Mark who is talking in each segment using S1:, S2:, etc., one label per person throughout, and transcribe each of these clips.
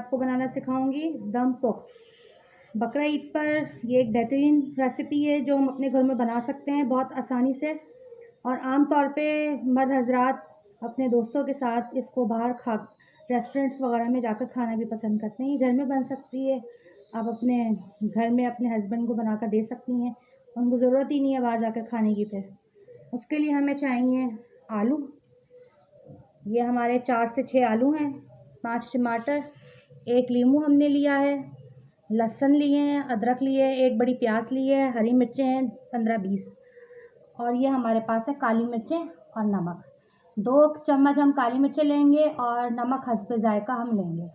S1: आपको बनाना सिखाऊंगी दम पुख्त। बकरा ईद पर ये एक बेहतरीन रेसिपी है जो हम अपने घर में बना सकते हैं बहुत आसानी से, और आम तौर पे मर्द हजरात अपने दोस्तों के साथ इसको बाहर रेस्टोरेंट्स वगैरह में जाकर खाना भी पसंद करते हैं। ये घर में बन सकती है, आप अपने घर में अपने हस्बैंड को बनाकर दे सकती हैं, उनको ज़रूरत ही नहीं है बाहर जाकर खाने की। फिर उसके लिए हमें चाहिए आलू। ये हमारे 4 से 6 आलू हैं, 5 टमाटर, 1 नींबू हमने लिया है, लहसुन लिए हैं, अदरक लिए हैं, 1 बड़ी प्याज ली है, हरी मिर्चें हैं 15-20, और ये हमारे पास है काली मिर्चें और नमक। 2 चम्मच हम काली मिर्चें लेंगे और नमक हस्बे जायका हम लेंगे।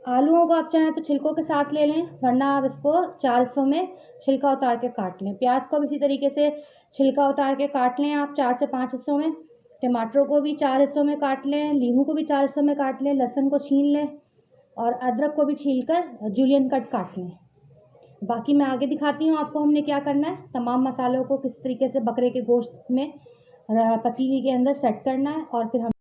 S1: आलूओं को आप चाहें तो छिलकों के साथ ले लें, वरना आप इसको 4 हिस्सों में छिलका उतार के काट लें। प्याज को भी इसी तरीके से छिलका उतार के काट लें आप 4 से 5 हिस्सों में। टमाटरों को भी 4 हिस्सों में काट लें, नींबू को भी 4 हिस्सों में काट लें, लहसुन को छील लें और अदरक को भी छीलकर जूलियन कट काट लें। बाकी मैं आगे दिखाती हूँ आपको हमने क्या करना है। तमाम मसालों को किस तरीके से बकरे के गोश्त में पतीली के अंदर सेट करना है और फिर हम